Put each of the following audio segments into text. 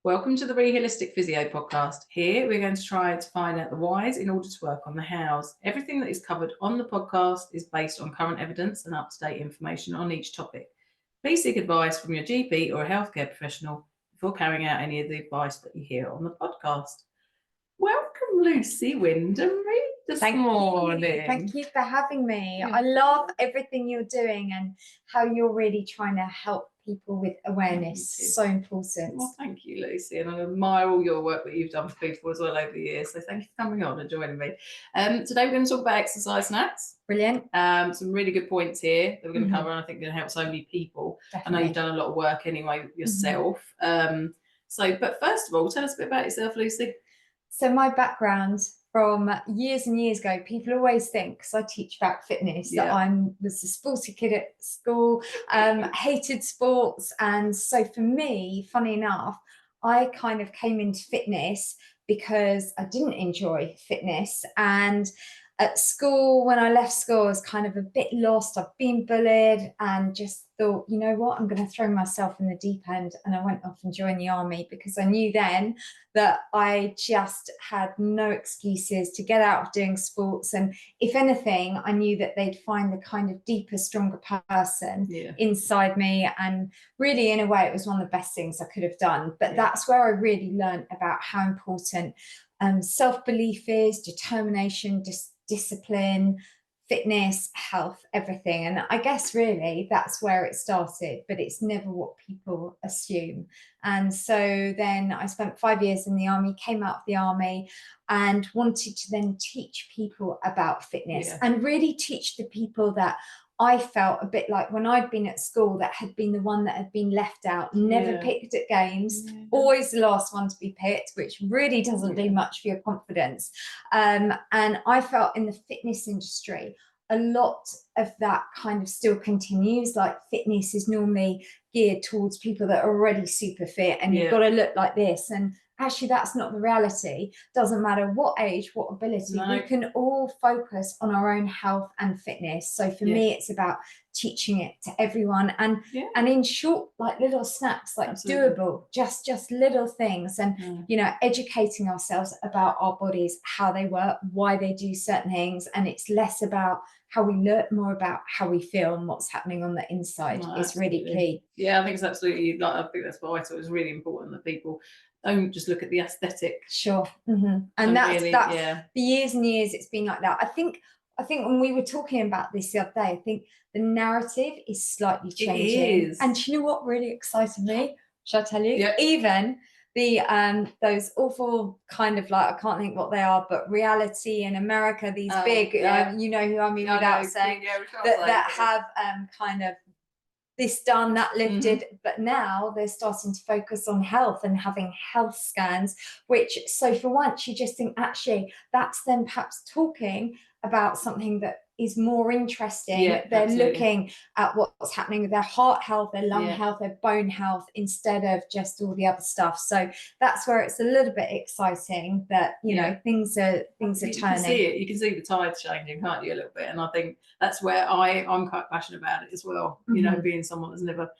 Welcome to the Holistic Physio podcast. Here we're going to try to find out the whys in order to work on the hows. Everything that is covered on the podcast is based on current evidence and up-to-date information on each topic. Please seek advice from your GP or a healthcare professional before carrying out any of the advice that you hear on the podcast. Welcome, Lucy Wyndham-Read, this morning. Thank you for having me. I love everything you're doing and how you're really trying to help people with awareness. So important. Well, thank you, Lucy, and I admire all your work that you've done for people as well over the years. So thank you for coming on and joining me. Today we're going to talk about exercise snacks. Brilliant. Some really good points here that we're going to cover, and I think going to help so many people. Definitely. I know you've done a lot of work anyway yourself. But first of all, tell us a bit about yourself, Lucy. So my background from years and years ago, people always think, because I teach about fitness, that I was a sporty kid at school, hated sports. And so for me, funny enough, I kind of came into fitness because I didn't enjoy fitness. And at school, when I left school, I was kind of a bit lost. I've been bullied and just thought, you know what, I'm going to throw myself in the deep end. And I went off and joined the army because I knew then that I just had no excuses to get out of doing sports. And if anything, I knew that they'd find the kind of deeper, stronger person inside me. And really, in a way, it was one of the best things I could have done. But that's where I really learned about how important self-belief is, determination, discipline, fitness, health, everything. And I guess really that's where it started, but it's never what people assume. And so then I spent 5 years in the army, came out of the army and wanted to then teach people about fitness and really teach the people that I felt a bit like when I'd been at school that had been the one that had been left out, never picked at games, always the last one to be picked, which really doesn't do much for your confidence. And I felt in the fitness industry, a lot of that kind of still continues. Like fitness is normally geared towards people that are already super fit and you've got to look like this. And actually, that's not the reality. Doesn't matter what age, what ability, we can all focus on our own health and fitness. So for me, it's about teaching it to everyone and in short, like little snaps, like doable, just little things, and you know, educating ourselves about our bodies, how they work, why they do certain things. And it's less about how we look, more about how we feel and what's happening on the inside is really key. Yeah, I think it's absolutely, like, I think that's why I thought it was really important that people don't just look at the aesthetic. Sure. And that's for years and years it's been like that. I think when we were talking about this the other day, I think the narrative is slightly changing. And do you know what really excited me? Shall I tell you? Even the those awful kind of, like, I can't think what they are, but reality in America, these big you know who I mean without saying, that have kind of this done, that lifted, but now they're starting to focus on health and having health scans, which, so for once you just think, actually, that's them perhaps talking about something that is more interesting. They're looking at what's happening with their heart health, their lung health, their bone health, instead of just all the other stuff. So that's where it's a little bit exciting that, you know, things are turning. You can see the tides changing, can't you, a little bit? And I think that's where I'm quite passionate about it as well. You know, being someone that's never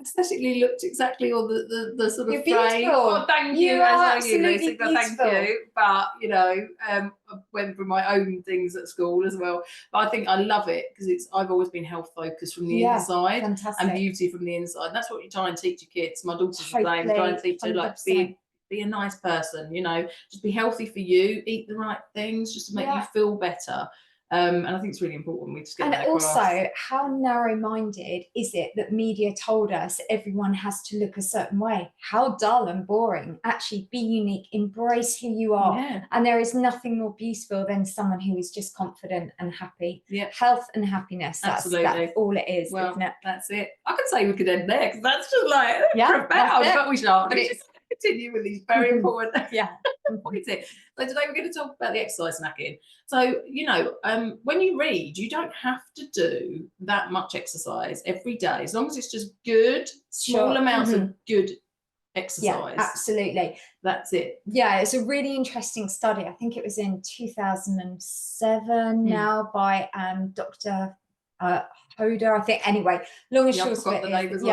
aesthetically looked exactly, or the sort of frame. Oh, thank you, as are you, Lucy. Thank you. But you know, I went through my own things at school as well. But I think I love it because I've always been health focused from the inside, and beauty from the inside. And that's what you try and teach your kids. My daughter's the same. Try and teach her, like, be a nice person. You know, just be healthy for you. Eat the right things, just to make you feel better. And I think it's really important we just get that across. Also, how narrow-minded is it that media told us everyone has to look a certain way? How dull and boring. Actually, be unique, embrace who you are. And there is nothing more beautiful than someone who is just confident and happy. Health and happiness, that's all it is, isn't it? That's it. I could say we could end there, because that's just like profound, but we shan't. But it's continue with these very important points here. So today we're going to talk about the exercise snacking. So, you know, when you read, you don't have to do that much exercise every day, as long as it's just good, small amounts of good exercise. Yeah, absolutely. That's it. Yeah, it's a really interesting study. I think it was in 2007 now by Dr. Hoder, I think. Anyway, long and short of it is,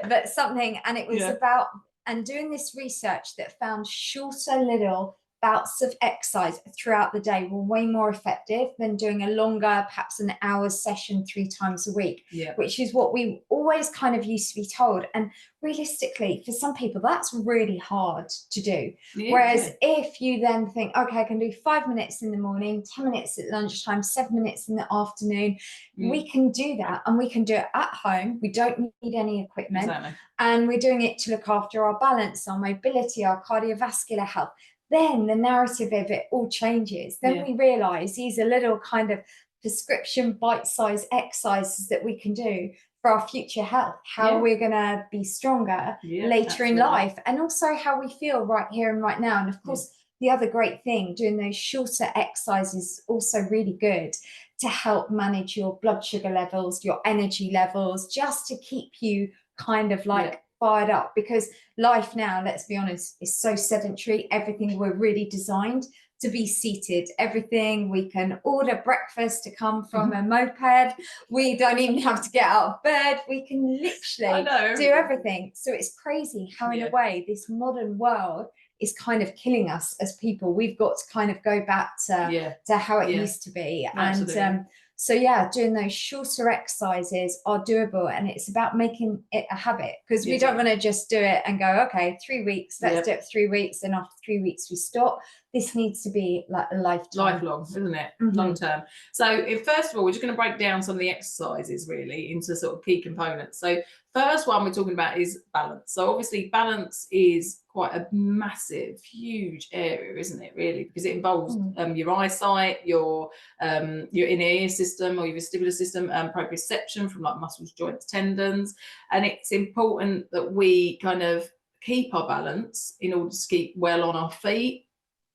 but something, and it was about and doing this research that found shorter little bouts of exercise throughout the day were way more effective than doing a longer, perhaps an hour's session 3 times a week, which is what we always kind of used to be told. And realistically, for some people, that's really hard to do. Whereas if you then think, okay, I can do 5 minutes in the morning, 10 minutes at lunchtime, 7 minutes in the afternoon, we can do that, and we can do it at home. We don't need any equipment. And we're doing it to look after our balance, our mobility, our cardiovascular health. Then the narrative of it all changes. Then we realize these are little kind of prescription bite-sized exercises that we can do for our future health, how we're going to be stronger later in life, and also how we feel right here and right now. And of course, the other great thing, doing those shorter exercises is also really good to help manage your blood sugar levels, your energy levels, just to keep you kind of like fired up, because life now, let's be honest, is so sedentary. Everything, we're really designed to be seated. Everything, we can order breakfast to come from a moped. We don't even have to get out of bed. We can literally do everything. So it's crazy how in a way this modern world is kind of killing us as people. We've got to kind of go back to how it used to be. Absolutely. And so doing those shorter exercises are doable, and it's about making it a habit, because we don't want to just do it and go, okay, 3 weeks, let's do it 3 weeks, and after 3 weeks we stop. This needs to be like a lifelong, isn't it? Long term. So first of all, we're just going to break down some of the exercises really into sort of key components. So first one we're talking about is balance. So obviously balance is quite a massive, huge area, isn't it, really? Because it involves your eyesight, your inner ear system or your vestibular system, proprioception from like muscles, joints, tendons. And it's important that we kind of keep our balance in order to keep well on our feet,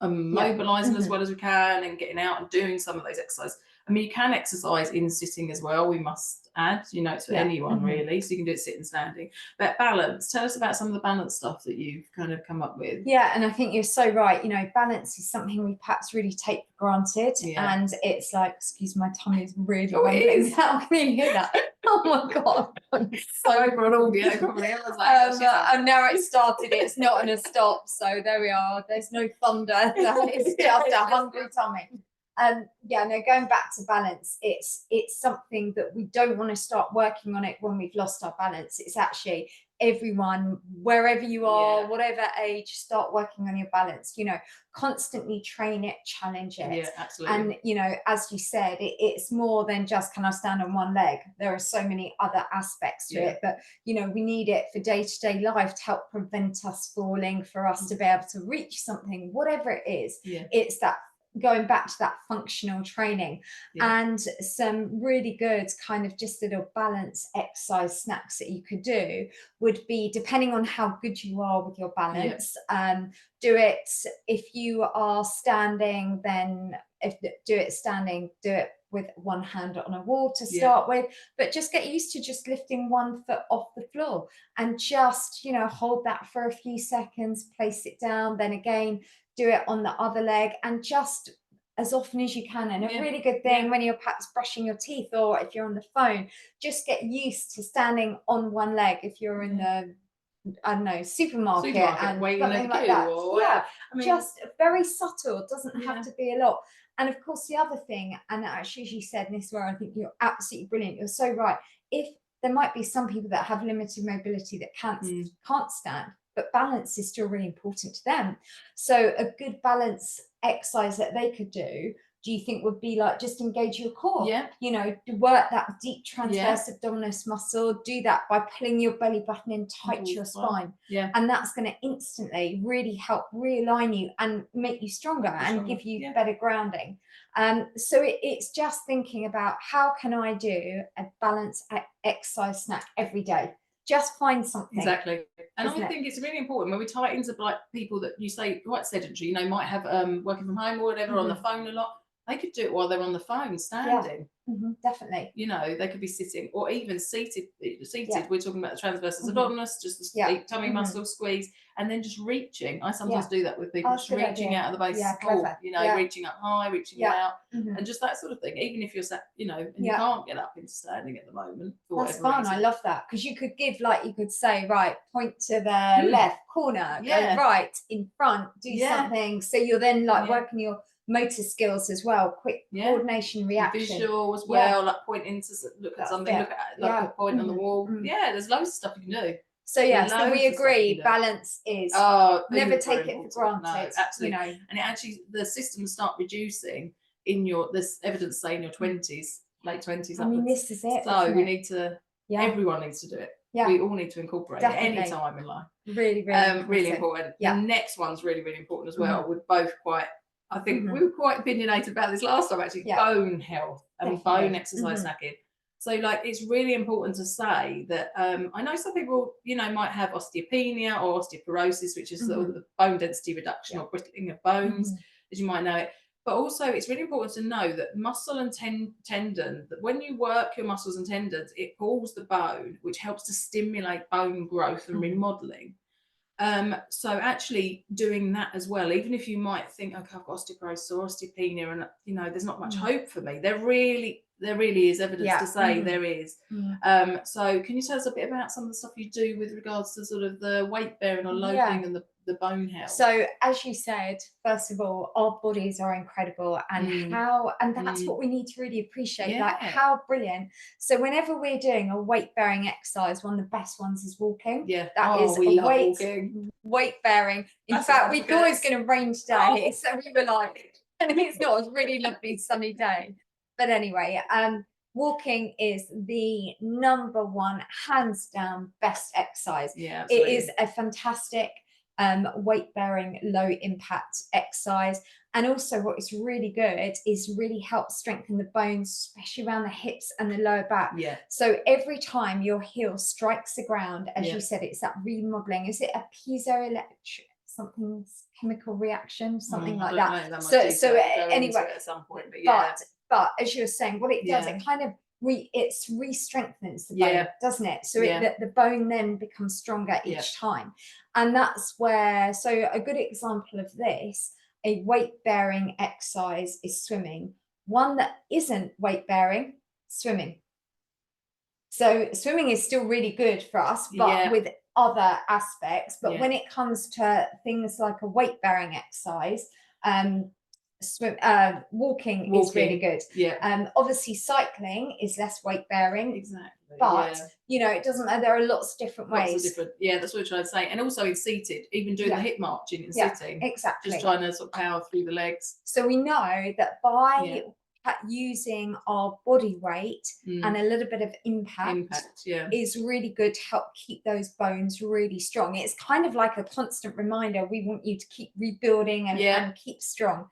and mobilizing as well as we can, and getting out and doing some of those exercises. I mean, you can exercise in sitting as well, we must add, you know, it's for anyone really, so you can do it sitting, standing. But balance, tell us about some of the balance stuff that you've kind of come up with. And I think you're so right. You know, balance is something we perhaps really take for granted, and it's like, excuse my tummy is really rumbling now. Can you hear that? Oh my god, I'm so over on audio probably. I was like, and now it started, it's not gonna stop, so there we are. There's no thunder. It's just a hungry tummy. Going back to balance, it's something that we don't want to start working on it when we've lost our balance. It's actually everyone, wherever you are, whatever age, start working on your balance. You know, constantly train it, challenge it. Yeah, absolutely. And you know, as you said, it's more than just, can I stand on one leg? There are so many other aspects to it, but you know, we need it for day-to-day life to help prevent us falling, for us to be able to reach something, whatever it is. It's that going back to that functional training. And some really good kind of just little balance exercise snacks that you could do would be, depending on how good you are with your balance, do it if you are standing, then do it standing, do it with one hand on a wall to start with, but just get used to just lifting one foot off the floor and just, you know, hold that for a few seconds, place it down, then again do it on the other leg, and just as often as you can. And a really good thing when you're perhaps brushing your teeth, or if you're on the phone, just get used to standing on one leg if you're in the, I don't know, supermarket and something like that. I mean, just very subtle, it doesn't have to be a lot. And of course, the other thing, and actually as you said, and this is where I think you're absolutely brilliant, you're so right. If there might be some people that have limited mobility that can't stand, but balance is still really important to them. So a good balance exercise that they could do you think would be like, just engage your core? You know, work that deep transverse abdominis muscle. Do that by pulling your belly button in tight to your spine. And that's going to instantly really help realign you and make you stronger and give you better grounding. So it's just thinking about, how can I do a balance exercise snack every day? Just find something. Exactly. And I think it's really important when we tie it into like people that you say quite sedentary, you know, might have working from home or whatever, on the phone a lot. they could do it while they're on the phone standing. Definitely. You know, they could be sitting or even seated. Yeah. We're talking about the transversus abdominis, just the tummy muscle squeeze, and then just reaching. I sometimes do that with people, just reaching out of the base of the ball, you know, reaching up high, reaching out, and just that sort of thing. Even if you're sat, you know, and you can't get up into standing at the moment. That's fun. Reason. I love that, because you could give, like, you could say, right, point to the left corner, go right in front, do something. So you're then like working your motor skills as well, quick coordination, reaction, visual as well, like pointing to look at something, look at like a point on the wall. There's loads of stuff you can do. So so we agree, balance is never take it for granted. No, absolutely. You know, and it actually, the systems start reducing in your, there's evidence say in your 20s, late 20s. I mean, this is it. So we need to, everyone needs to do it. We all need to incorporate it any time in life. Really important. The next one's really important as well. We're both quite, I think we were quite opinionated about this last time actually, bone health and bone exercise snacking. So like, it's really important to say that I know some people, you know, might have osteopenia or osteoporosis, which is the bone density reduction or brittling of bones, as you might know it. But also, it's really important to know that muscle and tendon, that when you work your muscles and tendons, it pulls the bone, which helps to stimulate bone growth and remodeling. So actually doing that as well, even if you might think, okay, I've got osteoporosis or osteopenia and, you know, there's not much hope for me, there really is evidence to say there is. So can you tell us a bit about some of the stuff you do with regards to sort of the weight bearing or loading and the bone health? So as you said, first of all, our bodies are incredible, and that's what we need to really appreciate, like how brilliant. So whenever we're doing a weight bearing exercise, one of the best ones is walking. That is weight bearing. In fact, we thought it was going to rain today, so we were like, and it's not, it's a really lovely sunny day. But anyway, walking is the #1, hands down, best exercise. It is a fantastic weight bearing, low impact exercise. And also what is really good is really helps strengthen the bones, especially around the hips and the lower back. So every time your heel strikes the ground, as you said, it's that remodeling. Is it a piezoelectric something chemical reaction, something like that? So anyway, at some point, but as you're saying, what it does, it kind of re-strengthens the bone, doesn't it? So the bone then becomes stronger each time. And that's where, so a good example of this, a weight-bearing exercise is swimming. One that isn't weight-bearing, swimming. So swimming is still really good for us, but with other aspects. But when it comes to things like a weight-bearing exercise, walking is really good. Obviously cycling is less weight bearing, but you know, it doesn't matter, there are lots of different ways. That's what I'm trying to say. And also in seated, even doing the hip marching and sitting, just trying to sort of power through the legs. So we know that by using our body weight and a little bit of impact is really good to help keep those bones really strong. It's kind of like a constant reminder, we want you to keep rebuilding and keep strong.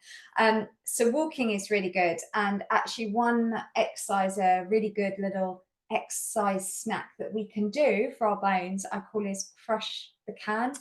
So walking is really good. And actually one exercise, a really good little exercise snack that we can do for our bones, I call is crush the can.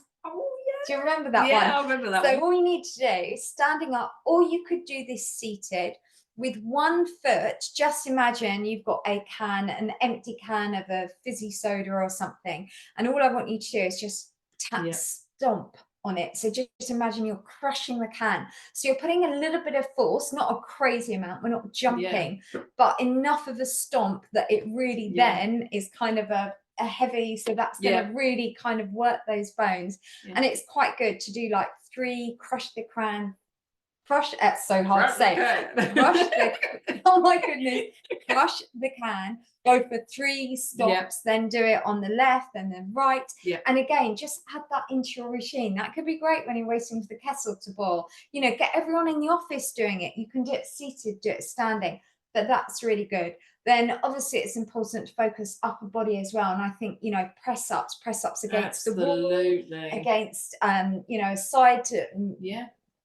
Do you remember that one? Yeah, I remember that one. So all you need to do is standing up, or you could do this seated with one foot. Just imagine you've got a can, an empty can of a fizzy soda or something, and all I want you to do is just tap, stomp on it. So just imagine you're crushing the can. So you're putting a little bit of force, not a crazy amount, we're not jumping, but enough of a stomp that it really then is kind of a heavy, so that's going to really kind of work those bones. And it's quite good to do like 3 crush the can. Crush, that's so hard to say. Crush the, oh my goodness, crush the can, go for 3 stops, then do it on the left and then right. And again, just add that into your routine. That could be great when you're waiting for the kettle to boil. You know, get everyone in the office doing it. You can do it seated, do it standing, but that's really good. Then obviously it's important to focus upper body as well. And I think, you know, press ups against the wall, against, you know, side to,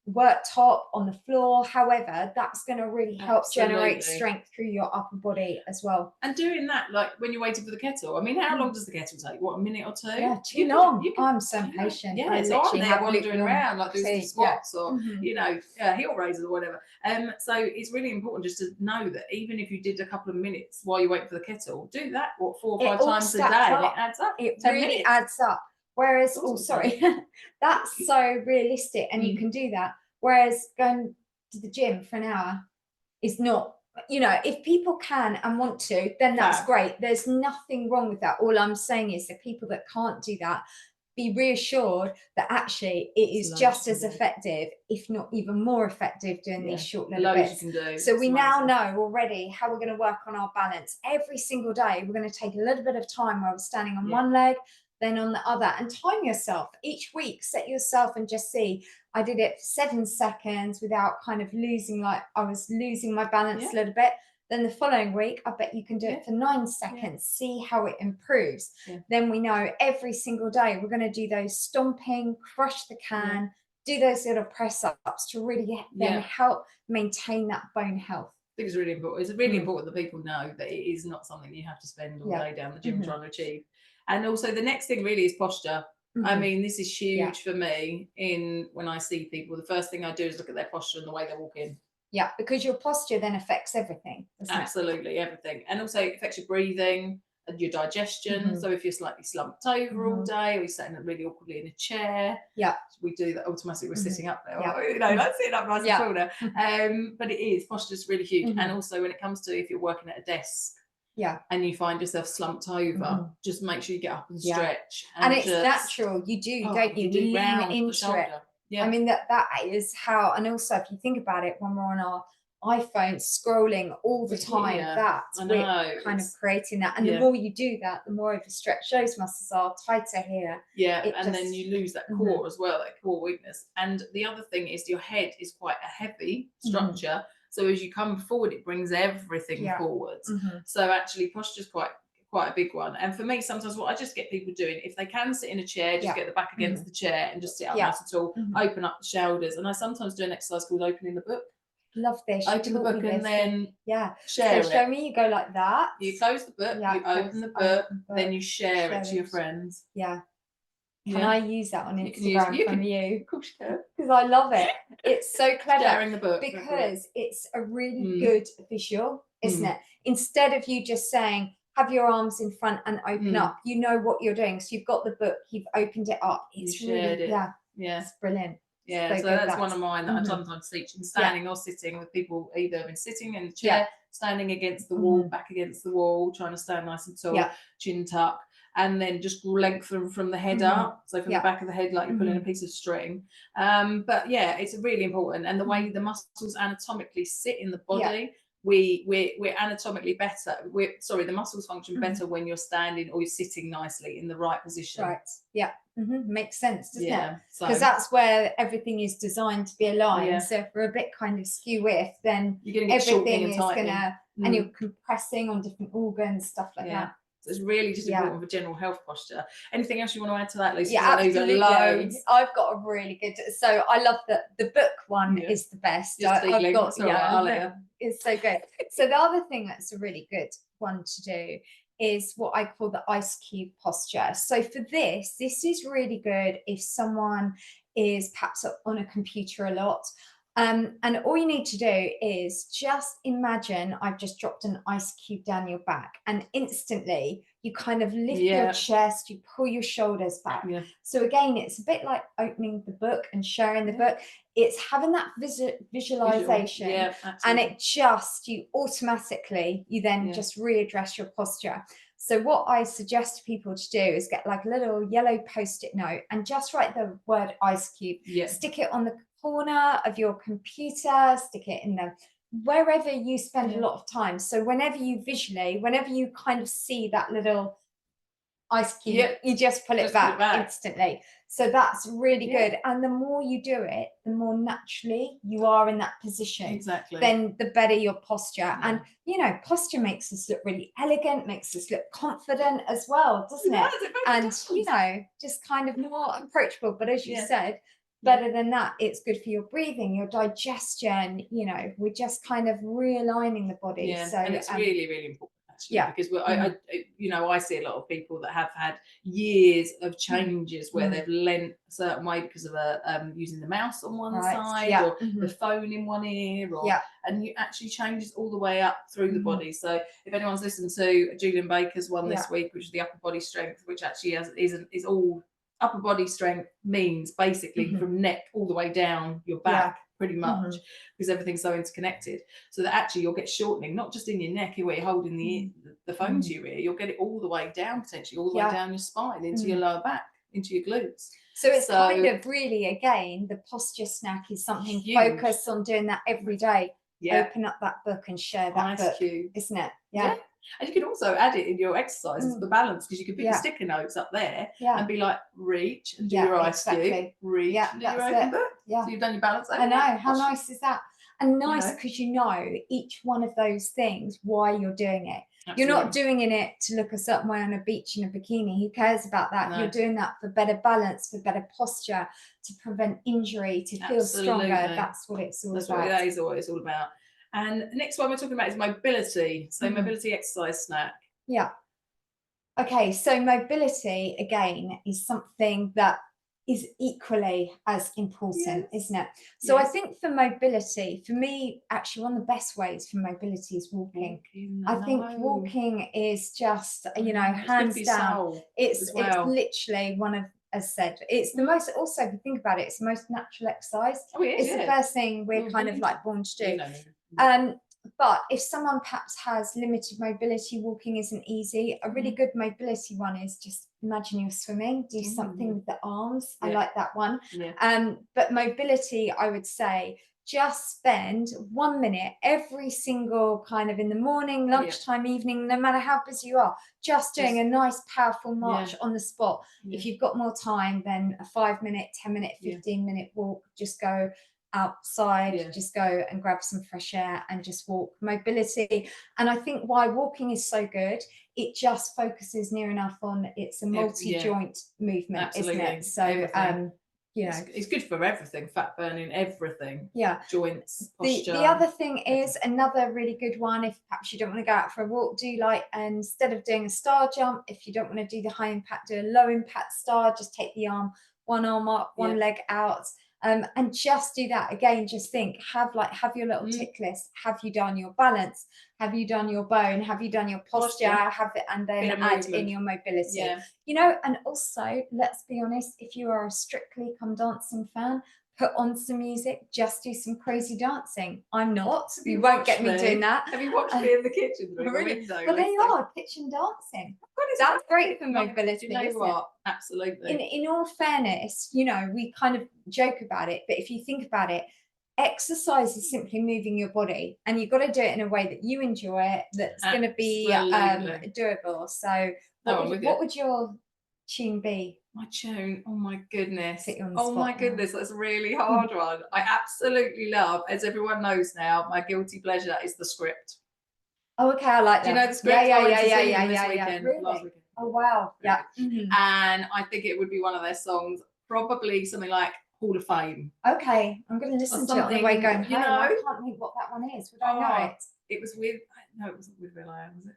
worktop, on the floor, however, that's going to really help generate Absolutely. strength through your upper body as well. And doing that, like when you're waiting for the kettle, I mean, how long does the kettle take? What, a minute or two? Yeah, too long. I'm so impatient. Yeah, so I'm there wandering lukewarm around like doing some tea, squats or Mhm. you know heel raises or whatever. So it's really important just to know that even if you did a couple of minutes while you're waiting for the kettle, do that 4 or 5 all times a day, stacks and it up. adds up. It 10 really minutes. adds up. Whereas, Awesome. sorry, that's so realistic, and you can do that. Whereas going to the gym for an hour is not, you know, if people can and want to, then that's great. There's nothing wrong with that. All I'm saying is that people that can't do that, be reassured that actually it is just as effective, if not even more effective, doing these short little bits. You can do. So we now know already how we're going to work on our balance. Every single day, we're going to take a little bit of time where we're standing on one leg, then on the other, and time yourself each week. Set yourself and just see, I did it for 7 seconds without kind of losing, like I was losing my balance a little bit. Then the following week, I bet you can do it for 9 seconds. See how it improves. Then we know every single day we're going to do those stomping, crush the can, do those little press ups to really then help maintain that bone health. I think it's really important. It's really important that people know that it is not something you have to spend all day down the gym trying to achieve. And also the next thing really is posture. I mean, this is huge for me when I see people. The first thing I do is look at their posture and the way they walk in. Yeah, because your posture then affects everything. Absolutely, everything. And also it affects your breathing and your digestion. So if you're slightly slumped over all day, or you're sitting really awkwardly in a chair, we do that automatically. We're sitting up now, you know, like sitting up nice and tall now. But it is, posture's really huge. And also when it comes to if you're working at a desk, and you find yourself slumped over, just make sure you get up and stretch. And it's natural. You do, don't you? We lean into it. I mean, that is how, and also if you think about it, when we're on our iPhone scrolling all the time, that's we're kind of creating that. And the more you do that, the more overstretched those muscles are, tighter here. And then you lose that core as well, that core weakness. And the other thing is your head is quite a heavy structure. So as you come forward, it brings everything forwards. So actually posture is quite a big one. And for me, sometimes what I just get people doing, if they can sit in a chair, just get the back against the chair and just sit up nice and tall, open up the shoulders. And I sometimes do an exercise called opening the book. Love this. Open the book and then share it. Show me, you go like that. You close the book, you open the book, then you share it to your friends. Can I use that on Instagram from you? Of course you can. Because I love it. It's so clever. Sharing the book. Because it's a really good visual, isn't it? Instead of you just saying, have your arms in front and open up, you know what you're doing. So you've got the book, you've opened it up. It's really, it's brilliant. Yeah, so that's one of mine that I sometimes teach, standing or sitting with people, either been sitting in the chair, standing against the wall, back against the wall, trying to stand nice and tall, chin tuck, and then just lengthen from the head up. So from the back of the head, like you're pulling a piece of string. But yeah, it's really important. And the way the muscles anatomically sit in the body, we're anatomically better. The muscles function better when you're standing or you're sitting nicely in the right position. Right. Yeah. Makes sense, doesn't it? Because that's where everything is designed to be aligned. So if we're a bit kind of skew-if, then everything is gonna, and you're compressing on different organs, stuff like that. So it's really just important for general health posture. Anything else you want to add to that, Lucy? Yeah, absolutely. I've got a really good. So I love that the book one is the best. I've got it's so good. So the other thing that's a really good one to do is what I call the ice cube posture. So for this is really good if someone is perhaps on a computer a lot. And all you need to do is just imagine I've just dropped an ice cube down your back, and instantly you kind of lift your chest, you pull your shoulders back. So again, it's a bit like opening the book and sharing the book. It's having that visualization, and it just, you then just readdress your posture. So what I suggest people to do is get like a little yellow post-it note and just write the word ice cube, stick it on the corner of your computer, stick it in the wherever you spend a lot of time. So whenever you kind of see that little ice cube, you just pull it back instantly. So that's really good. And the more you do it, the more naturally you are in that position. Then the better your posture. And you know, posture makes us look really elegant, makes us look confident as well, doesn't it? And you know, just kind of more approachable. But as you said, better than that, it's good for your breathing, your digestion. You know, we're just kind of realigning the body. Yeah, So and it's really, really important actually, because I see a lot of people that have had years of changes where they've leant a certain way because of using the mouse on one side or the phone in one ear, or and you actually changes all the way up through the body. So if anyone's listened to Julian Baker's one this week, which is the upper body strength, which actually is all upper body strength, means basically from neck all the way down your back, pretty much, because everything's so interconnected. So that actually you'll get shortening, not just in your neck where you're holding the phone to your ear, you'll get it all the way down, potentially all the way down your spine, into your lower back, into your glutes. So it's kind of really, again, the posture snack is something, focus on doing that every day. Open up that book and share that book, isn't it? Yeah. And you can also add it in your exercises for balance, because you can put your sticker notes up there and be like, reach and do your ice cube, reach and do your open book. So you've done your balance. I know, how nice is that? And nice because you know each one of those things, why you're doing it. Absolutely. You're not doing it to look a certain way on a beach in a bikini. Who cares about that? No. You're doing that for better balance, for better posture, to prevent injury, to feel stronger. That's what it's all about. That is what it's all about. And the next one we're talking about is mobility. So mobility exercise snack. Yeah. Okay, so mobility, again, is something that is equally as important, isn't it? So I think for mobility, for me, actually one of the best ways for mobility is walking. I think walking is just, you know, hands down. It's literally one of, as said, it's the most, also if you think about it, it's the most natural exercise. It's the first thing we're kind of like born to do. But if someone perhaps has limited mobility, walking isn't easy. A really good mobility one is just imagine you're swimming, do something with the arms. I like that one. But mobility, I would say, just spend 1 minute every single kind of in the morning, lunchtime, evening, no matter how busy you are, just doing a nice powerful march on the spot. If you've got more time, then a 5 minute, 10 minute, 15 minute walk, just go outside, just go and grab some fresh air and just walk. Mobility. And I think why walking is so good, it just focuses near enough on, it's a multi-joint movement, isn't it? So you know, it's good for everything, fat burning, everything, joints, posture. The other thing is another really good one, if perhaps you don't want to go out for a walk, do like, instead of doing a star jump, if you don't want to do the high impact, do a low impact star, just take the one arm up, one leg out. And just do that again. Just think, have your little tick list. Have you done your balance? Have you done your bone? Have you done your posture? Have it, and then add in your mobility. You know, and also let's be honest, if you are a Strictly Come Dancing fan, put on some music, just do some crazy dancing. I'm not. You won't get me doing that. Have you watched me in the kitchen? Really? Well, there you are, kitchen dancing. That's great for mobility. You know what? Absolutely. In all fairness, you know, we kind of joke about it, but if you think about it, exercise is simply moving your body, and you've got to do it in a way that you enjoy it, that's going to be doable. So what would your tune be? My tune, oh my goodness. Oh my goodness, that's a really hard one. I absolutely love, as everyone knows now, my guilty pleasure is The Script. Oh, okay, I like that. Do you know The Script? Yeah. Really? Last weekend. Oh, wow. Yeah. And I think it would be one of their songs, probably something like Hall of Fame. Okay, I'm going to listen to it on the way going home. You know, I can't think what that one is. Would I know it? It was with, no, it wasn't with Will.i.am, was it?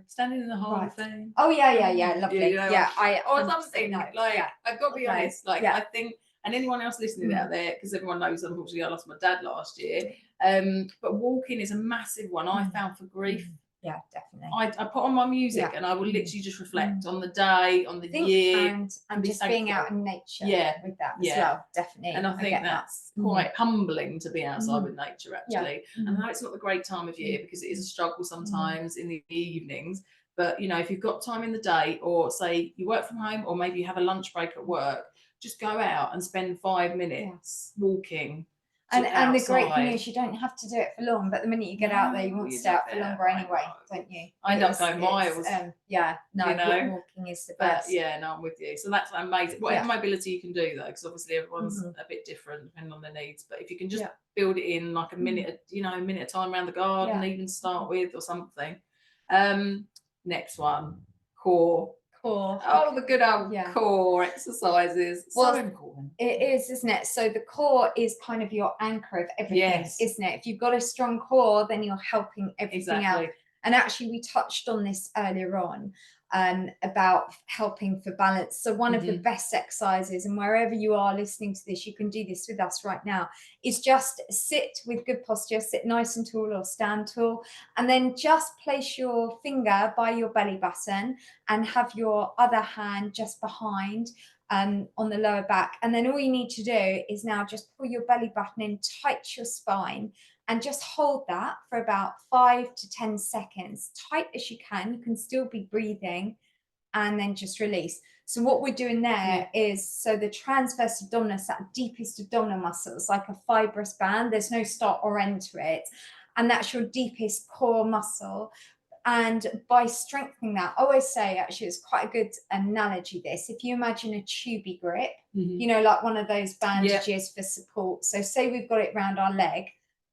Standing in the Hall of Fame. Oh yeah, lovely. Or something like I've got to be honest. Like I think, and anyone else listening out there, because everyone knows, unfortunately, I lost my dad last year. But walking is a massive one. I found for grief. Yeah, definitely. I put on my music and I will literally just reflect on the day, on the year, and just being out in nature. With that as well, definitely. And I think that's quite humbling to be outside with nature, actually. And I know it's not the great time of year because it is a struggle sometimes in the evenings. But you know, if you've got time in the day, or say you work from home, or maybe you have a lunch break at work, just go out and spend 5 minutes walking. And the great thing is you don't have to do it for long, but the minute you get out there, you want to stay out for longer anyway, don't you? I end up going miles. Walking is the best. I'm with you. So that's amazing. Whatever mobility you can do, though, because obviously everyone's a bit different depending on their needs. But if you can just build it in like a minute, a minute of time around the garden, even start with, or something. Next one, core core. Oh, the good old Yeah. core exercises. Well, So important. It is, isn't it? So the core is kind of your anchor of everything, Yes. isn't it? If you've got a strong core, then you're helping everything else. Exactly. And actually, we touched on this earlier on about helping for balance. So one of the best exercises, and wherever you are listening to this, you can do this with us right now, is just sit with good posture, sit nice and tall or stand tall, and then just place your finger by your belly button and have your other hand just behind on the lower back. And then all you need to do is now just pull your belly button in tight to your spine and just hold that for about 5 to 10 seconds, tight as you can. You can still be breathing, and then just release. So what we're doing there is, so the transverse abdominis, that deepest abdominal muscle, is like a fibrous band. There's no start or end to it. And that's your deepest core muscle. And by strengthening that, I always say, actually, it's quite a good analogy, this. If you imagine a tubey grip, you know, like one of those bandages for support. So say we've got it around our leg,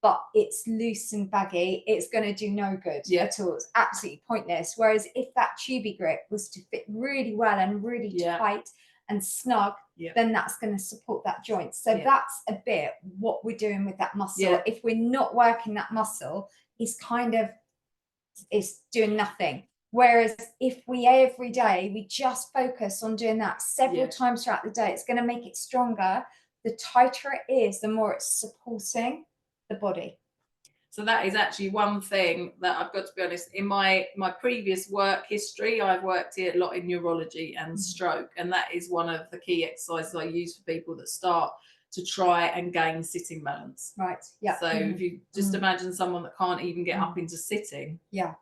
but it's loose and baggy, it's going to do no good at all. It's absolutely pointless. Whereas if that tubey grip was to fit really well and really tight and snug, then that's going to support that joint. So that's a bit what we're doing with that muscle. If we're not working that muscle, it's doing nothing. Whereas if we every day we just focus on doing that several times throughout the day, it's going to make it stronger. The tighter it is, the more it's supporting the body. So that is actually one thing that I've got to be honest, in my previous work history, I've worked here a lot in neurology and stroke, and that is one of the key exercises I use for people that start to try and gain sitting balance. Right. Yeah. So if you just imagine someone that can't even get up into sitting. Yeah.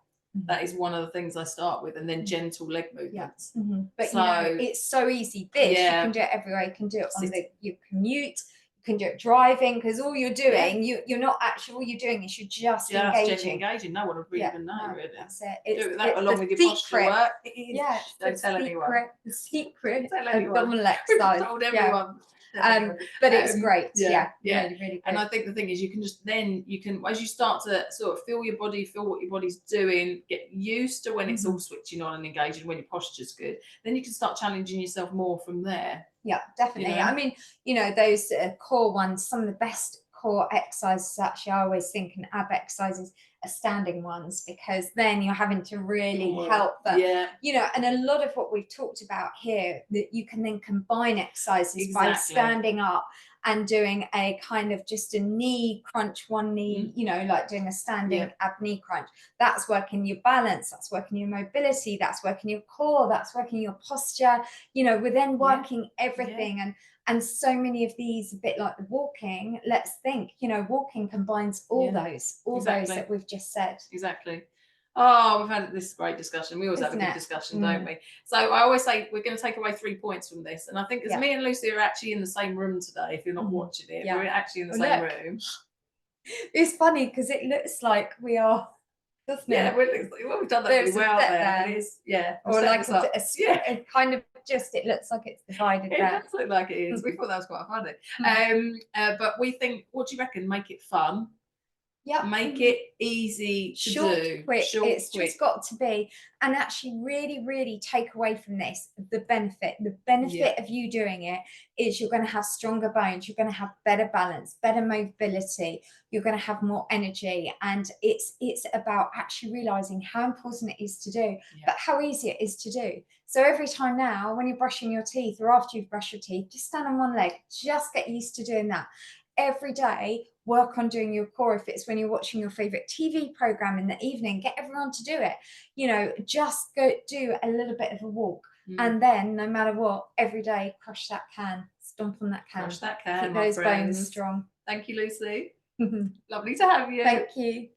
That is one of the things I start with, and then gentle leg movements. But so, you know, it's so easy. This you can do it everywhere. You can do it on your commute. You can do it driving, because all you're doing, you're not actually, all you're doing is you're just engaging. No one would even know, really. That's it. It's that along with your posture work. Don't tell anyone. The secret abdominal exercise. Told everyone. But it's great. Really, really great. And I think the thing is, you can just then as you start to sort of feel your body, feel what your body's doing, get used to when it's all switching on and engaging, when your posture's good, then you can start challenging yourself more from there. Yeah, definitely. You know? I mean, you know, those core ones, some of the best core exercises, actually, I always think, and ab exercises are standing ones, because then you're having to really help them. You know, and a lot of what we've talked about here, that you can then combine exercises by standing up and doing a kind of just a knee crunch, one knee, you know, like doing a standing ab knee crunch. That's working your balance, that's working your mobility, that's working your core, that's working your posture. You know, we're then working everything. And so many of these, a bit like the walking, let's think, you know, walking combines all those that we've just said. Exactly. Oh, we've had this great discussion. We always have a good discussion, don't we? So I always say we're going to take away 3 points from this. And I think as me and Lucy are actually in the same room today, if you're not watching it, we're actually in the same room. It's funny because it looks like we are, doesn't it? We've done that really well there. It is, or like a kind of just, it looks like it's divided there. It does look like it is. We thought that was quite funny. But we think, what do you reckon? Make it fun. Make it easy to do. Quick. It's just got to be, and actually really, really take away from this the benefit. The benefit of you doing it is you're going to have stronger bones, you're going to have better balance, better mobility, you're going to have more energy. And it's about actually realizing how important it is to do, but how easy it is to do. So every time now, when you're brushing your teeth or after you've brushed your teeth, just stand on one leg, just get used to doing that. Every day, work on doing your core. If it's when you're watching your favorite TV program in the evening, get everyone to do it. You know, just go do a little bit of a walk. And then no matter what, every day, crush that can, stomp on that can. Crush that can, keep those bones strong. Thank you, Lucy. Lovely to have you. Thank you.